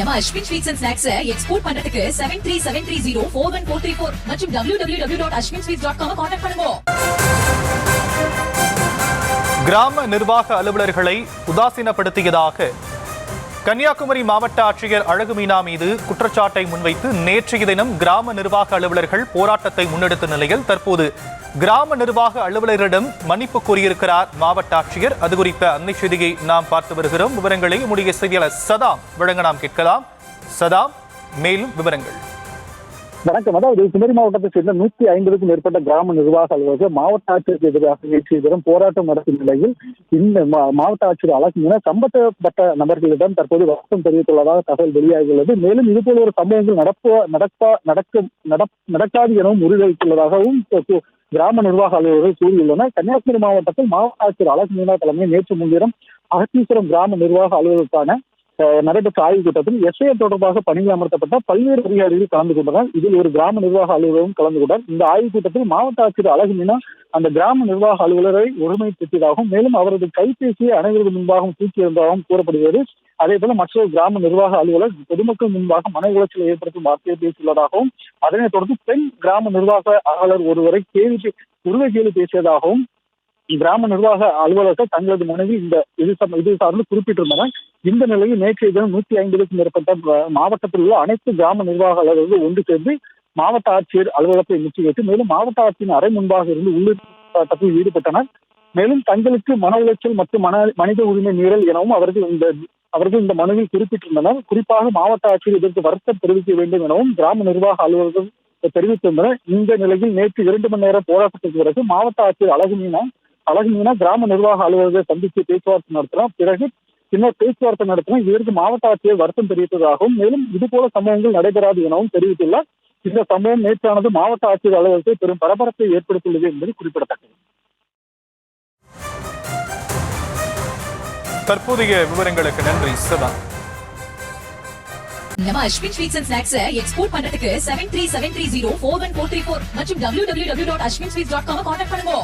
நம்ம Ashwin sweets and snacks export பண்றதுக்கு 7373041434 மற்றும் www.ashwinsweets.com கான்டாக்ட் பண்ணுங்க. கிராம நிர்வாக அலுவலர்களை உதாசீனப்படுத்தியதாக கன்னியாகுமரி மாவட்ட ஆட்சியர் அழகு மீனா மீது குற்றச்சாட்டை முன்வைத்து நேற்றைய தினம் கிராம நிர்வாக அலுவலர்கள் போராட்டத்தை முன்னெடுத்த நிலையில் தற்போது கிராம நிர்வாக அலுவலரிடம் மன்னிப்பு கோரியிருக்கிறார் மாவட்ட ஆட்சியர். அது குறித்த அன்னை செய்தியை நாம் பார்த்து வருகிறோம். விவரங்களை நம்முடைய செய்தியாளர் சதாம் வழங்க நாம் கேட்கலாம். சதாம், மேலும் விவரங்கள். வணக்கம். அதாவது குமரி மாவட்டத்தை சேர்ந்த 150க்கும் மேற்பட்ட கிராம நிர்வாக அலுவலர்கள் மாவட்ட ஆட்சியருக்கு எதிராக நேற்றைய தினம் போராட்டம் நடத்தும் நிலையில் இந்த மாவட்ட ஆட்சியர் அழகு மீனா சம்பந்தப்பட்ட நபர்களிடம் தற்போது வருத்தம் தெரிவித்துள்ளதாக தகவல் வெளியாகியுள்ளது. மேலும் இதுபோல ஒரு சம்பவங்கள் நடக்காது எனவும் உறுதியளித்துள்ளதாகவும் கிராம நிர்வாக அலுவலர்கள் கூறியுள்ளனர். கன்னியாகுமரி மாவட்டத்தில் மாவட்ட ஆட்சியர் அழகு மீனா தலைமையில் நேற்று முன்தினம் அகத்தீஸ்வரம் கிராம நிர்வாக அலுவலருக்கான நடைபெற்ற ஆய்வுக் கூட்டத்தில் எஸ்ஐஆர் தொடர்பாக பணியில் அமர்த்தப்பட்ட பல்வேறு அதிகாரிகள் கலந்து கொண்டனர். இதில் ஒரு கிராம நிர்வாக அலுவலரும் கலந்து கொண்டார். இந்த ஆய்வுக் கூட்டத்தில் மாவட்ட ஆட்சியர் அழகு மீனா அந்த கிராம நிர்வாக அலுவலரை ஒருமைப்படுத்தியதாகவும் மேலும் அவரது கைபேசியை அனைவருக்கு முன்பாகவும் தூக்கியிருந்ததாகவும் கூறப்படுகிறது. அதே போல மற்றொரு கிராம நிர்வாக அலுவலர் பொதுமக்கள் முன்பாக மன உளைச்சலை ஏற்படுத்தும் வார்த்தையை பேசியுள்ளதாகவும் அதனைத் தொடர்ந்து பெண் கிராம நிர்வாக அலுவலர் ஒருவரை கேள்வி பேசியதாகவும் கிராம நிர்வாக அலுவலர்கள் தங்களது மனைவி இது சார்ந்து குறிப்பிட்டிருந்தனர். இந்த நிலையில் நேற்றைய தினம் 150க்கும் மேற்பட்ட மாவட்டத்தில் உள்ள அனைத்து கிராம நிர்வாக அலுவலர்கள் ஒன்று சேர்ந்து மாவட்ட ஆட்சியர் அலுவலகத்தை முற்றுகையிட்டு மேலும் மாவட்ட ஆட்சியின் அறை முன்பாக இருந்து உள்ளிட்டத்தில் ஈடுபட்டனர். மேலும் தங்களுக்கு மன உளைச்சல் மற்றும் மனித உரிமை மீறல் எனவும் அவர்கள் இந்த மனுவில் குறிப்பிட்டிருந்தனர். குறிப்பாக மாவட்ட ஆட்சியர் இதற்கு வருத்தம் தெரிவிக்க வேண்டும் எனவும் கிராம நிர்வாக அலுவலர்கள் தெரிவித்திருந்தனர். இந்த நிலையில் நேற்று 2 மணி நேர போராட்டத்திற்கு பிறகு மாவட்ட ஆட்சியர் அழகு மீனா கிராம நிர்வாக அலுவலர்களை சந்தித்து பேச்சுவார்த்தை நடத்தினார். பின்னர் பேச்சுவார்த்தை நடத்தினார். இதற்கு மாவட்ட ஆட்சியர் வருத்தம் தெரிவித்ததாகவும் மேலும் இதுபோல சம்பவங்கள் நடைபெறாது எனவும் தெரிவித்துள்ளார். இந்த சம்பவம் நேற்றானது மாவட்ட ஆட்சியர் அலுவலகத்தை பெரும் பரபரப்பை ஏற்படுத்தியுள்ளது என்பது குறிப்பிடத்தக்கது. தற்போதைய விவரங்களுக்கு நன்றி சதா. நம்ம Ashwin sweets and snacks export பண்றதுக்கு 7373041434 மற்றும் www.ashwinsweets.com கான்டாக்ட் பண்ணுங்க.